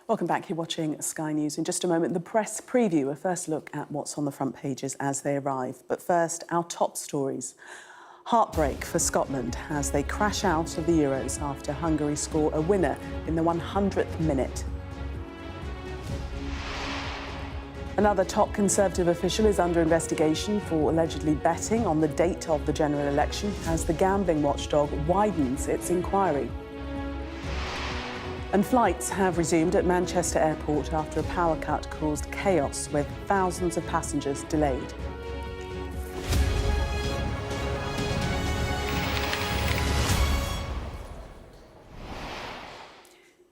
Welcome back. You're watching Sky News. In just a moment, the press preview, a first look at what's on the front pages as they arrive. But first, our top stories. Heartbreak for Scotland as they crash out of the Euros after Hungary score a winner in the 100th minute. Another top Conservative official is under investigation for allegedly betting on the date of the general election as the gambling watchdog widens its inquiry. And flights have resumed at Manchester Airport after a power cut caused chaos with thousands of passengers delayed.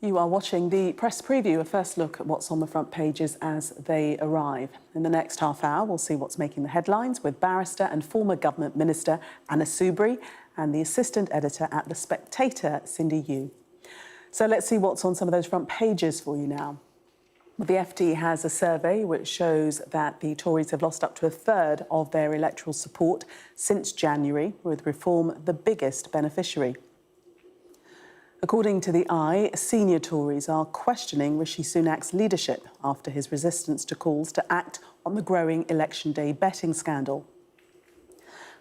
You are watching the press preview, a first look at what's on the front pages as they arrive. In the next half hour, we'll see what's making the headlines with barrister and former government minister Anna Soubry and the assistant editor at The Spectator, Cindy Yu. So let's see what's on some of those front pages for you now. The FT has a survey which shows that the Tories have lost up to a third of their electoral support since January, with Reform the biggest beneficiary. According to the Eye, senior Tories are questioning Rishi Sunak's leadership after his resistance to calls to act on the growing election day betting scandal.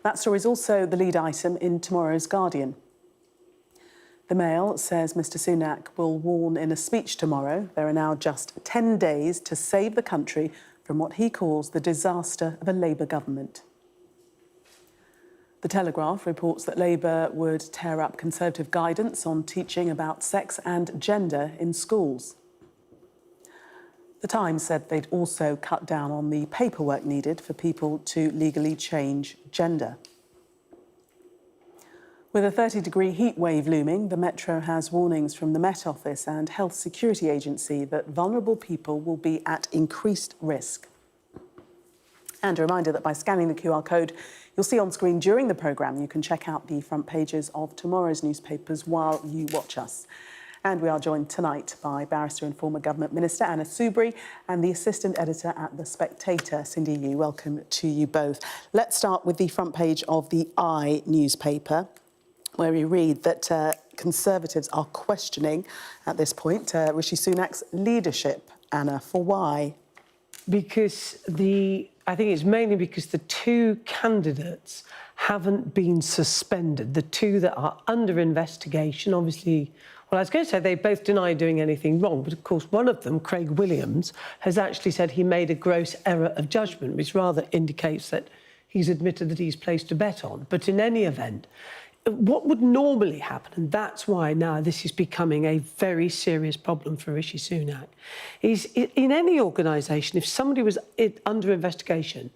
That story is also the lead item in tomorrow's Guardian. The Mail says Mr Sunak will warn in a speech tomorrow there are now just 10 days to save the country from what he calls the disaster of a Labour government. The Telegraph reports that Labour would tear up Conservative guidance on teaching about sex and gender in schools. The Times said they'd also cut down on the paperwork needed for people to legally change gender. With a 30-degree heat wave looming, the Metro has warnings from the Met Office and Health Security Agency that vulnerable people will be at increased risk. And a reminder that by scanning the QR code you'll see on screen during the programme, you can check out the front pages of tomorrow's newspapers while you watch us. And we are joined tonight by barrister and former government minister Anna Soubry and the assistant editor at The Spectator, Cindy Yu. Welcome to you both. Let's start with the front page of the Eye newspaper, where we read that Conservatives are questioning, at this point, Rishi Sunak's leadership. Anna, for why? Because I think it's mainly because the two candidates haven't been suspended. The two that are under investigation, obviously, well, I was going to say they both deny doing anything wrong, but of course one of them, Craig Williams, has actually said he made a gross error of judgment, which rather indicates that he's admitted that he's placed a bet on. But in any event, what would normally happen, and that's why now this is becoming a very serious problem for Rishi Sunak, is in any organisation, if somebody was under investigation,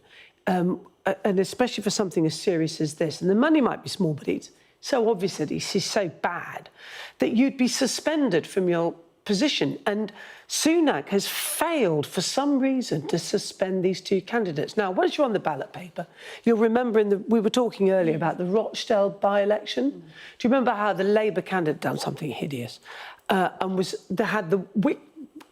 and especially for something as serious as this, and the money might be small, but it's so obvious that it's so bad, that you'd be suspended from your position. And Sunak has failed for some reason to suspend these two candidates. Now, once you're on the ballot paper, you'll remember we were talking earlier about the Rochdale by-election. Do you remember how the Labour candidate done something hideous and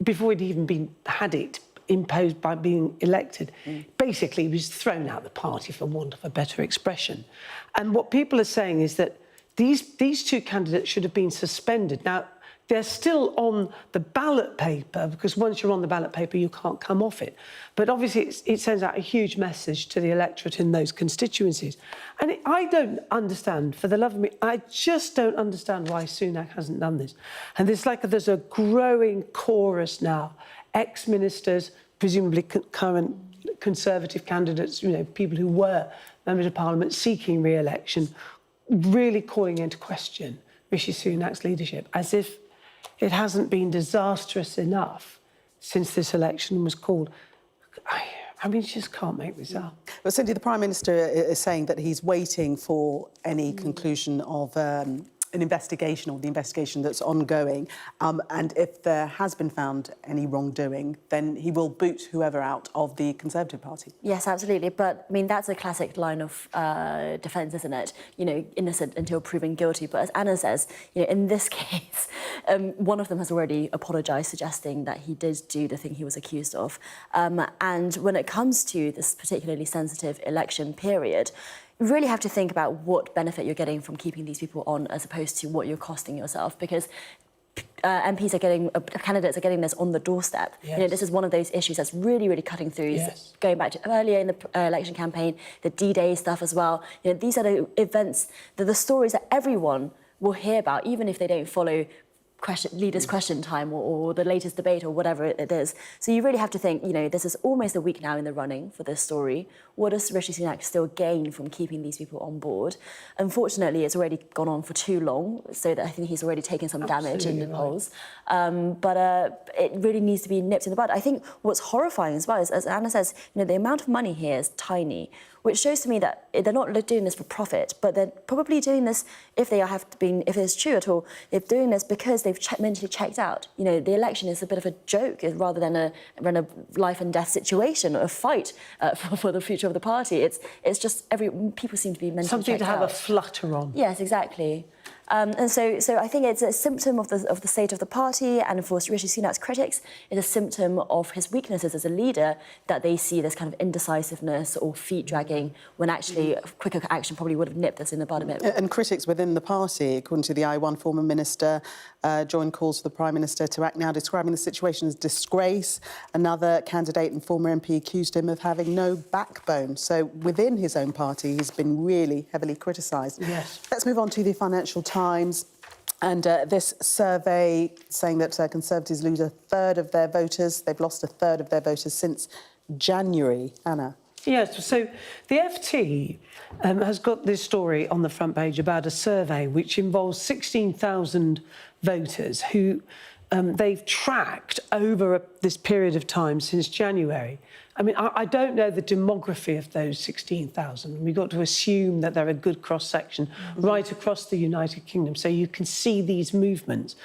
before he'd even had it imposed by being elected, basically he was thrown out of the party, for want of a better expression. And what people are saying is that these two candidates should have been suspended. Now, they're still on the ballot paper, because once you're on the ballot paper, you can't come off it. But obviously, it sends out a huge message to the electorate in those constituencies. And I don't understand, for the love of me, I just don't understand why Sunak hasn't done this. And there's a growing chorus now, ex-ministers, presumably current Conservative candidates, people who were members of Parliament seeking re-election, really calling into question Rishi Sunak's leadership, as if it hasn't been disastrous enough since this election was called. I mean, you just can't make this up. Well, Cindy, the Prime Minister is saying that he's waiting for any conclusion of an investigation, or the investigation that's ongoing. And if there has been found any wrongdoing, then he will boot whoever out of the Conservative Party. Yes, absolutely. But, I mean, that's a classic line of defence, isn't it? Innocent until proven guilty. But as Anna says, in this case, one of them has already apologised, suggesting that he did do the thing he was accused of. And when it comes to this particularly sensitive election period, you really have to think about what benefit you're getting from keeping these people on as opposed to what you're costing yourself, because MPs are candidates are getting this on the doorstep. Yes. This is one of those issues that's really, really cutting through. Yes. Going back to earlier in the election campaign, the D-Day stuff as well. These are the events, the stories that everyone will hear about, even if they don't follow leaders' question time or the latest debate or whatever it is. So you really have to think, this is almost a week now in the running for this story. What does Rishi Sunak still gain from keeping these people on board? Unfortunately, it's already gone on for too long, so that I think he's already taken some damage in the polls. But it really needs to be nipped in the bud. I think what's horrifying as well is, as Anna says, the amount of money here is tiny, which shows to me that they're not doing this for profit, but they're probably doing this, if it's true at all, they're doing this because they've mentally checked out. The election is a bit of a joke rather than a life and death situation, or a fight for the future of the party. It's just people seem to be mentally something checked to have out. a flutter on. Yes, exactly. And so I think it's a symptom of the state of the party, and for Rishi Sunak's critics, it's a symptom of his weaknesses as a leader, that they see this kind of indecisiveness or feet dragging, when actually quicker action probably would have nipped this in the bud a bit. And critics within the party, according to the I1 former minister, joined calls for the Prime Minister to act now, describing the situation as disgrace. Another candidate and former MP accused him of having no backbone. So within his own party, he's been really heavily criticised. Yes. Let's move on to the Financial Times. And this survey saying that Conservatives lose a third of their voters. They've lost a third of their voters since January. Anna? Yes, so the FT has got this story on the front page about a survey which involves 16,000 voters who they've tracked over this period of time since January. I mean, I don't know the demography of those 16,000. We've got to assume that they're a good cross-section right across the United Kingdom, so you can see these movements.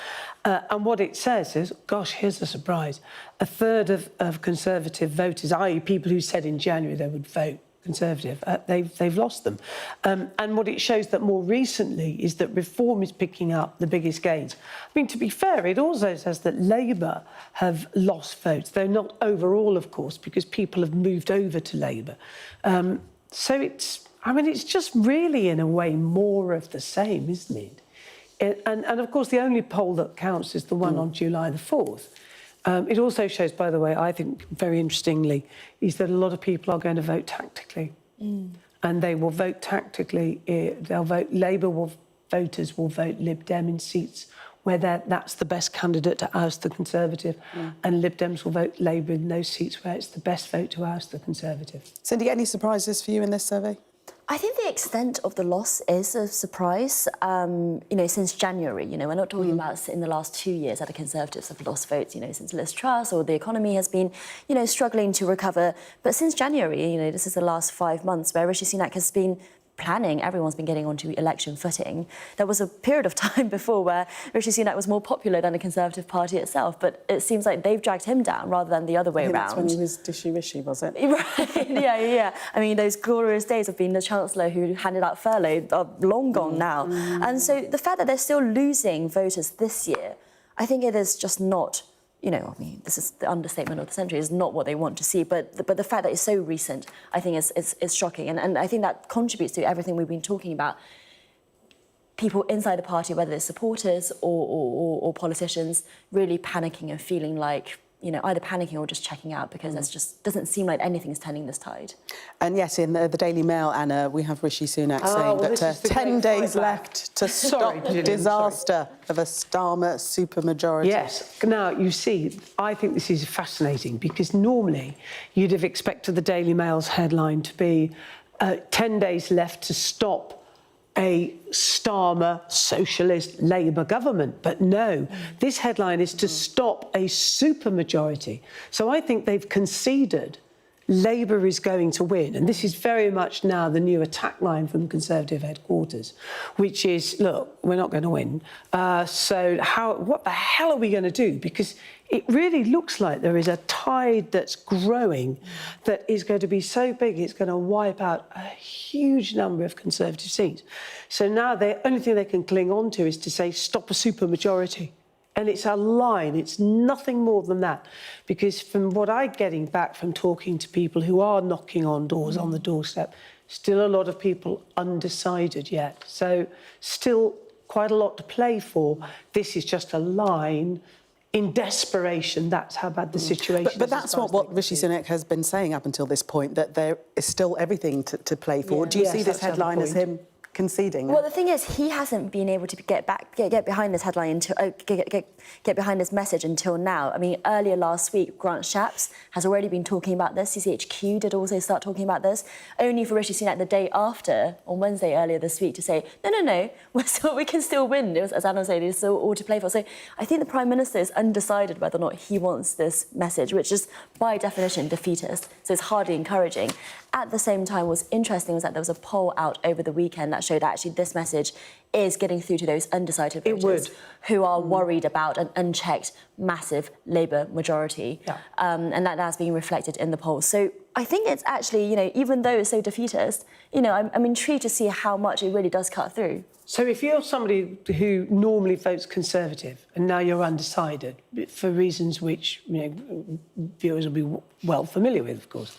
And what it says is, gosh, here's a surprise, a third of Conservative voters, i.e. people who said in January they would vote Conservative, they've lost them. And what it shows that more recently is that Reform is picking up the biggest gains. I mean, to be fair, it also says that Labour have lost votes, though not overall, of course, because people have moved over to Labour. So it's just really, in a way, more of the same, isn't it? And of course, the only poll that counts is the one on July the 4th. It also shows, by the way, I think very interestingly, is that a lot of people are going to vote tactically. And they will vote tactically. They'll vote, voters will vote Lib Dem in seats where that's the best candidate to oust the Conservative, and Lib Dems will vote Labour in those seats where it's the best vote to oust the Conservative. Cindy, any surprises for you in this survey? I think the extent of the loss is a surprise. Since January, we're not talking about in the last 2 years that the Conservatives have lost votes, since Liz Truss, or the economy has been, struggling to recover. But since January, this is the last 5 months where Rishi Sunak has been planning, everyone's been getting onto election footing. There was a period of time before where Rishi Sunak was more popular than the Conservative Party itself, but it seems like they've dragged him down rather than the other way around. That's when he was Dishy Rishi, was it? Right, yeah. I mean, those glorious days of being the Chancellor who handed out furlough are long gone now. And so the fact that they're still losing voters this year, I think it is just not, this is the understatement of the century, is not what they want to see. But the fact that it's so recent, I think is shocking. And I think that contributes to everything we've been talking about. People inside the party, whether it's supporters or politicians, really panicking and feeling like, either panicking or just checking out, because it just doesn't seem like anything's turning this tide. And yes, in the Daily Mail, Anna, we have Rishi Sunak saying that 10 days left to stop disaster of a Starmer supermajority. Yes. Now, you see, I think this is fascinating, because normally you'd have expected the Daily Mail's headline to be 10 days left to stop a Starmer socialist Labour government. But no, this headline is to stop a supermajority. So I think they've conceded Labour is going to win. And this is very much now the new attack line from Conservative headquarters, which is, look, we're not going to win. So what the hell are we going to do? Because it really looks like there is a tide that's growing that is going to be so big it's going to wipe out a huge number of Conservative seats. So now the only thing they can cling on to is to say, stop a supermajority. And it's a line, it's nothing more than that. Because from what I'm getting back from talking to people who are knocking on doors on the doorstep, still a lot of people undecided yet. So still quite a lot to play for. This is just a line. In desperation, that's how bad the situation is. But that's what Rishi Sunak has been saying up until this point, that there is still everything to play for. Yeah. Do you Yes, see this that's another headline as point. him conceding? Well, the thing is, he hasn't been able to get behind this headline until get behind this message until now. I mean, earlier last week, Grant Shapps has already been talking about this. CCHQ did also start talking about this. Only for Rishi Sunak the day after, on Wednesday earlier this week, to say no, we can still win. It was, as Anna said, it's still all to play for. So I think the Prime Minister is undecided whether or not he wants this message, which is by definition defeatist. So it's hardly encouraging. At the same time, what's interesting was that there was a poll out over the weekend that showed actually this message is getting through to those undecided voters who are worried about an unchecked, massive Labour majority. Yeah. And that's being reflected in the polls. So I think it's actually, even though it's so defeatist, I'm intrigued to see how much it really does cut through. So if you're somebody who normally votes Conservative and now you're undecided, for reasons which viewers will be well familiar with, of course,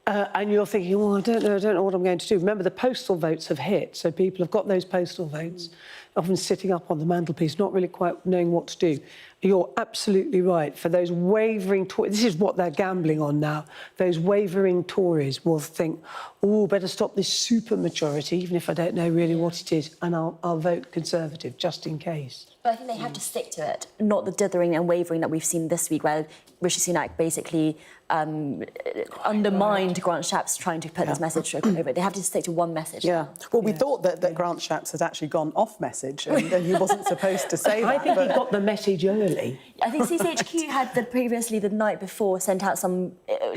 and you're thinking, well, I don't know what I'm going to do. Remember, the postal votes have hit, so people have got those postal votes, often sitting up on the mantelpiece, not really quite knowing what to do. You're absolutely right. For those wavering Tories, this is what they're gambling on now. Those wavering Tories will think, oh, better stop this supermajority, even if I don't know really what it is, and I'll vote Conservative, just in case. But I think they have to stick to it, not the dithering and wavering that we've seen this week, where Rishi Sunak basically undermined Grant Shapps trying to put this message over. They have to stick to one message. Yeah. Well, we thought that Grant Shapps had actually gone off message and he wasn't supposed to say that. I think he got the message early. I think CCHQ had previously, the night before, sent out some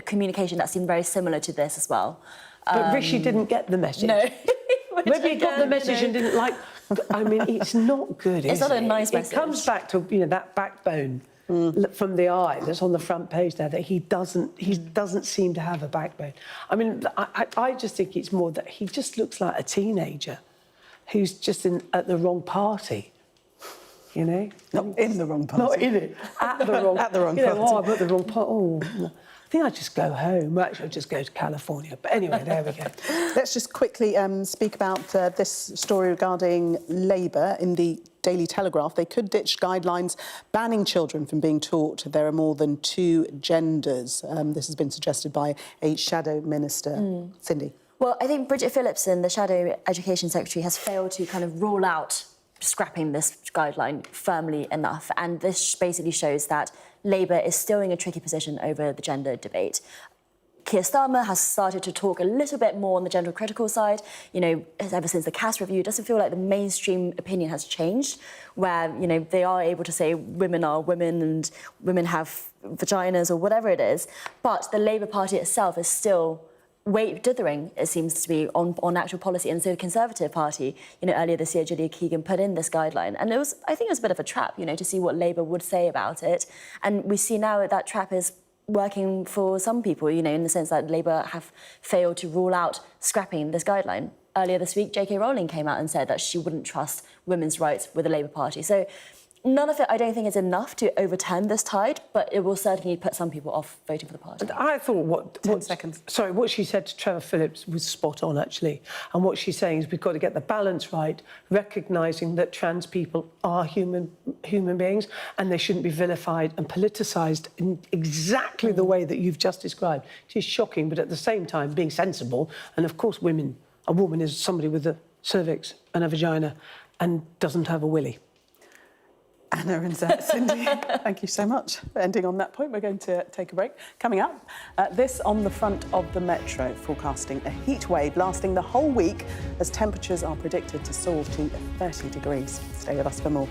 communication that seemed very similar to this as well. But Rishi didn't get the message. No. Maybe he got the message and didn't like... I mean, it's not good, is it? It's not a nice message. It comes back to, that backbone from the eye that's on the front page there, that he doesn't seem to have a backbone. I mean, I just think it's more that he just looks like a teenager who's just at the wrong party, Not in the wrong party. Not in it, at the wrong... At the wrong party. party. I'm at the wrong party. Oh, no. I think I'd just go home. Actually, I'd just go to California. But anyway, there we go. Let's just quickly speak about this story regarding Labour in the Daily Telegraph. They could ditch guidelines banning children from being taught there are more than two genders. This has been suggested by a shadow minister. Cindy. Well, I think Bridget Phillipson, the Shadow Education Secretary, has failed to kind of rule out scrapping this guideline firmly enough. And this basically shows that Labour is still in a tricky position over the gender debate. Keir Starmer has started to talk a little bit more on the gender critical side. Ever since the Cass review, it doesn't feel like the mainstream opinion has changed, where, they are able to say women are women and women have vaginas or whatever it is. But the Labour Party itself is still dithering, it seems to be, on actual policy. And so the Conservative Party, earlier this year, Julia Keegan put in this guideline. And I think it was a bit of a trap, to see what Labour would say about it. And we see now that trap is working for some people, in the sense that Labour have failed to rule out scrapping this guideline. Earlier this week, J.K. Rowling came out and said that she wouldn't trust women's rights with the Labour Party. So none of it, I don't think, is enough to overturn this tide, but it will certainly put some people off voting for the party. I thought 10 seconds. Sorry, what she said to Trevor Phillips was spot on, actually. And what she's saying is we've got to get the balance right, recognising that trans people are human beings and they shouldn't be vilified and politicised in exactly the way that you've just described. It is shocking, but at the same time, being sensible. And of course, a woman is somebody with a cervix and a vagina and doesn't have a willy. Anna and Cindy, thank you so much. Ending on that point, we're going to take a break. Coming up, this on the front of the Metro, forecasting a heat wave lasting the whole week as temperatures are predicted to soar to 30 degrees. Stay with us for more.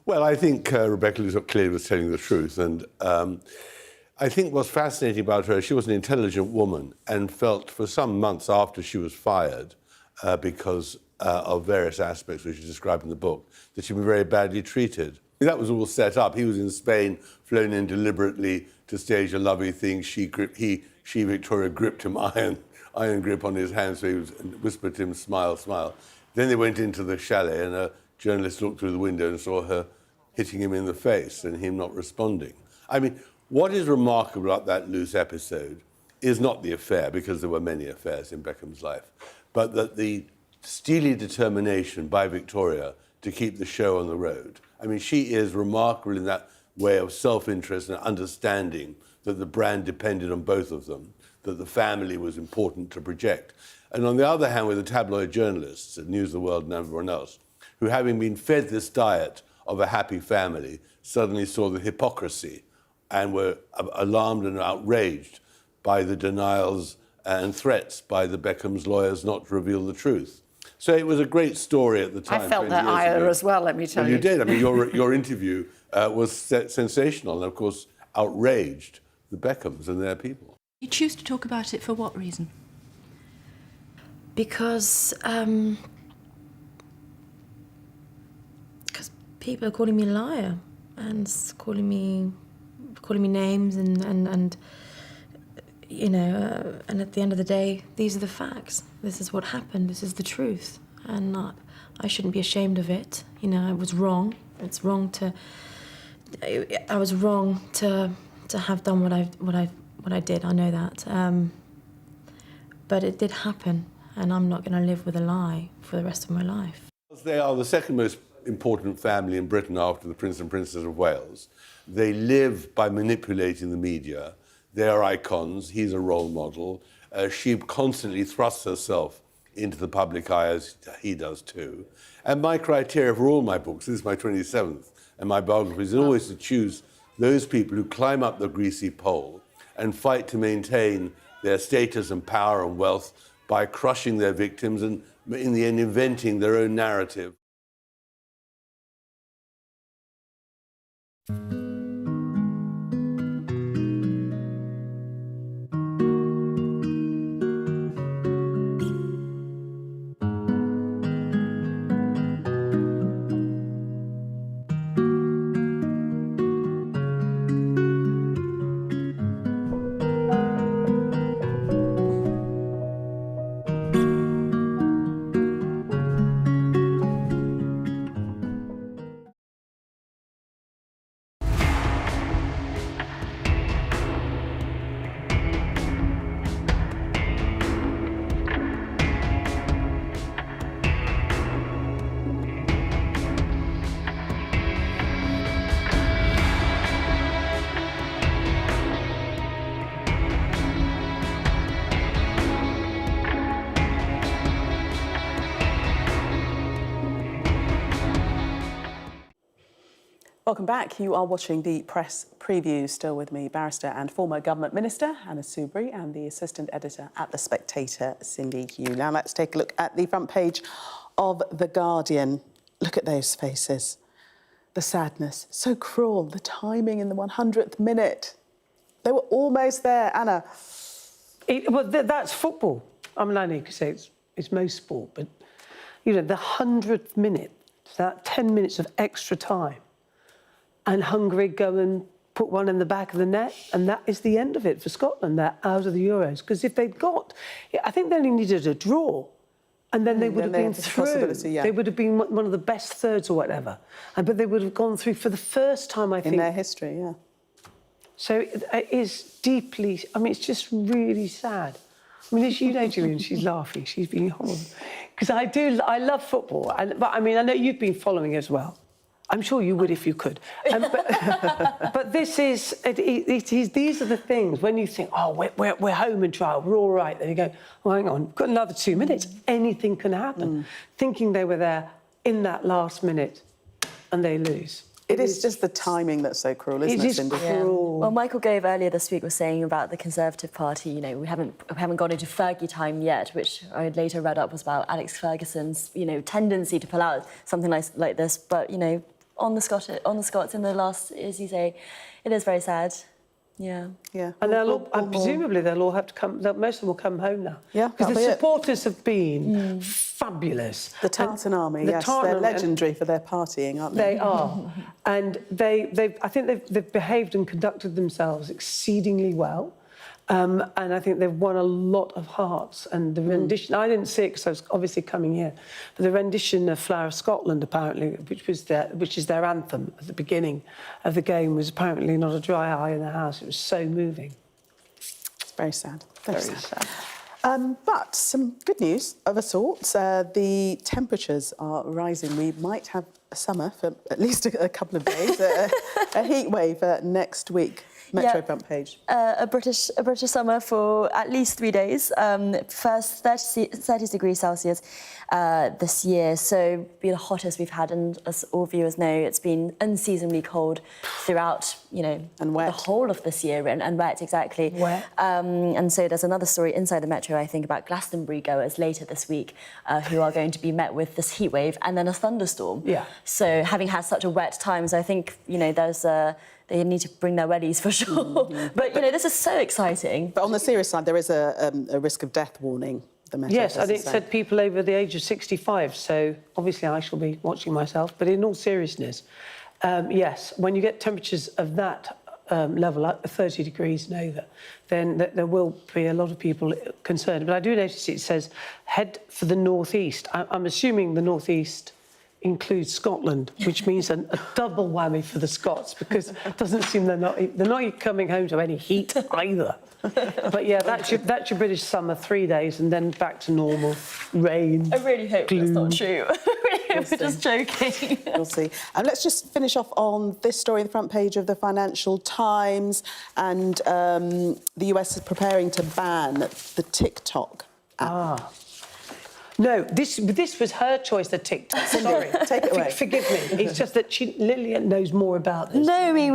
Well, I think Rebecca clearly was telling the truth. And I think what's fascinating about her, she was an intelligent woman and felt for some months after she was fired, because of various aspects which she described in the book, that she'd been very badly treated. That was all set up. He was in Spain, flown in deliberately to stage a lovely thing. She, Victoria, gripped him iron grip on his hand, so and whispered to him, smile, smile. Then they went into the chalet and a journalist looked through the window and saw her hitting him in the face and him not responding. I mean, what is remarkable about that loose episode is not the affair, because there were many affairs in Beckham's life, but that the steely determination by Victoria to keep the show on the road. I mean, she is remarkable in that way of self-interest and understanding that the brand depended on both of them, that the family was important to project. And on the other hand, with the tabloid journalists at News of the World and everyone else, who, having been fed this diet of a happy family, suddenly saw the hypocrisy and were alarmed and outraged by the denials and threats by the Beckham's lawyers not to reveal the truth. So it was a great story at the time. I felt that ire as well, let me tell you. You did. I mean, your interview was sensational and, of course, outraged the Beckhams and their people. You choose to talk about it for what reason? Because people are calling me a liar and calling me names and you know, and at the end of the day, these are the facts. This is what happened. This is the truth, and I shouldn't be ashamed of it. You know, I was wrong. It's wrong to. I was wrong to have done what I did. I know that, but it did happen, and I'm not going to live with a lie for the rest of my life. They are the second most important family in Britain after the Prince and Princess of Wales. They live by manipulating the media. They are icons. He's a role model. She constantly thrusts herself into the public eye, as he does too. And my criteria for all my books, this is my 27th, and my biographies, is always to choose those people who climb up the greasy pole and fight to maintain their status and power and wealth by crushing their victims and, in the end, inventing their own narrative. Welcome back. You are watching the press preview. Still with me, barrister and former government minister Anna Soubry, and the assistant editor at The Spectator, Cindy Hugh. Now let's take a look at the front page of The Guardian. Look at those faces. The sadness, so cruel. The timing in the 100th minute. They were almost there, Anna. Well, that's football. I mean, I know you could say it's most sport, but, you know, the 100th minute, that 10 minutes of extra time, and Hungary go and put one in the back of the net, and that is the end of it for Scotland. They're out of the Euros. Because if they'd got, I think they only needed a draw, and then they would have been through. Yeah. They would have been one of the best thirds or whatever. But they would have gone through for the first time, I think. In their history, yeah. So it is deeply, I mean, it's just really sad. I mean, as you know, Julian, she's laughing. She's being horrible. Because I love football. But I mean, I know you've been following as well. I'm sure you would if you could. But this is, these are the things, when you think, oh, we're home in trial, we're all right. Then you go, oh, hang on, we've got another 2 minutes. Anything can happen. Thinking they were there in that last minute and they lose. It is just the timing that's so cruel, isn't it, Cindy? Cruel. Well, Michael Gove earlier this week was saying about the Conservative Party, you know, we haven't gone into Fergie time yet, which I had later read up was about Alex Ferguson's, you know, tendency to pull out something like this. But, you know, on the Scots in the last, as you say, it is very sad. Yeah. Yeah. And presumably they'll all have to come, most of them will come home now. Yeah. Because the supporters have been fabulous. The Tartan Army, yes. They're legendary for their partying, aren't they? They are. And I think they've behaved and conducted themselves exceedingly well. And I think they've won a lot of hearts. And the rendition, I didn't see it because I was obviously coming here, but the rendition of Flower of Scotland, apparently, which is their anthem at the beginning of the game, was apparently not a dry eye in the house. It was so moving. It's very sad. Very sad. sad. But some good news of a sort. The temperatures are rising. We might have a summer for at least a couple of days, a heat wave next week. Metro front page. A British summer for at least 3 days. First 30 degrees Celsius this year. So be the hottest we've had, and as all viewers know, it's been unseasonably cold throughout, And wet. the whole of this year, and wet, exactly. Wet. And so there's another story inside the Metro, I think, about Glastonbury goers later this week who are going to be met with this heat wave and then a thunderstorm. Yeah. So having had such a wet time, so I think, there's they need to bring their wellies for sure. Mm-hmm. But, this is so exciting. But on the serious side, there is a risk of death warning. The Metro Yes, and does it say. said people over the age of 65, so obviously I shall be watching myself. But in all seriousness, yes, when you get temperatures of that level, like 30 degrees and over, then there will be a lot of people concerned. But I do notice it says head for the northeast. I'm assuming the northeast includes Scotland, which means a double whammy for the Scots, because it doesn't seem they're not coming home to any heat either. But yeah, that's your British summer, 3 days, and then back to normal, rain. I really hope that's not true. We're just joking. We'll see. And let's just finish off on this story on the front page of the Financial Times. And the US is preparing to ban the TikTok app. No, this was her choice, the TikTok. Sorry, take it away. Forgive me. It's just that Lillian knows more about this. No, I mean,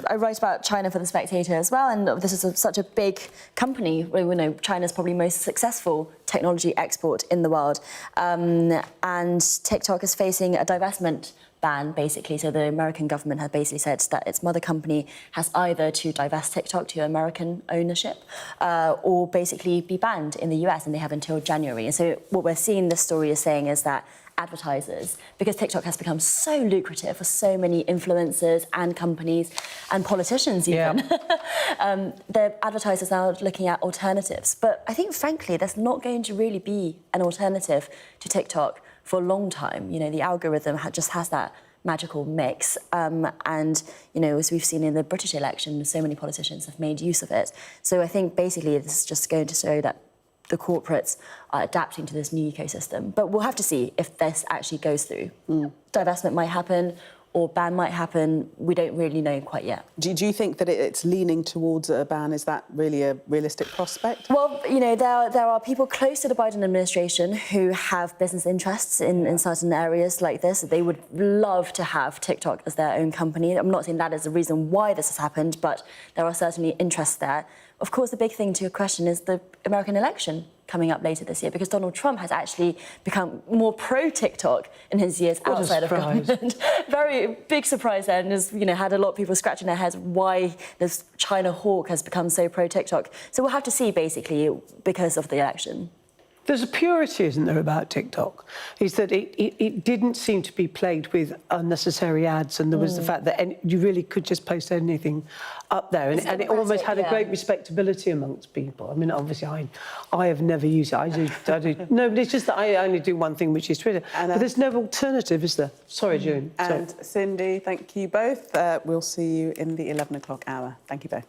I write about China for The Spectator as well, and this is such a big company. We know China's probably most successful technology export in the world. And TikTok is facing a divestment ban, basically. So the American government has basically said that its mother company has either to divest TikTok to American ownership or basically be banned in the US, and they have until January. And so what we're seeing this story is saying is that advertisers, because TikTok has become so lucrative for so many influencers and companies and politicians even, the advertisers now are looking at alternatives. But I think, frankly, there's not going to really be an alternative to TikTok for a long time. The algorithm just has that magical mix. And, as we've seen in the British election, so many politicians have made use of it. So I think basically this is just going to show that the corporates are adapting to this new ecosystem. But we'll have to see if this actually goes through. Divestment might happen, or ban might happen. We don't really know quite yet. Do you think that it's leaning towards a ban? Is that really a realistic prospect? Well, there are people close to the Biden administration who have business interests in certain areas like this. They would love to have TikTok as their own company. I'm not saying that is the reason why this has happened, but there are certainly interests there. Of course, the big thing to your question is the American election coming up later this year, because Donald Trump has actually become more pro-TikTok in his years outside of government. Very big surprise there, and has had a lot of people scratching their heads why this China hawk has become so pro-TikTok. So we'll have to see, basically, because of the election. There's a purity, isn't there, about TikTok? Is that it didn't seem to be plagued with unnecessary ads, and there was the fact that you really could just post anything up there, and it almost had a great respectability amongst people. I mean, obviously, I have never used it. I do. No, but it's just that I only do one thing, which is Twitter. But there's no alternative, is there? Sorry, June. And Cindy, thank you both. We'll see you in the 11 o'clock hour. Thank you both.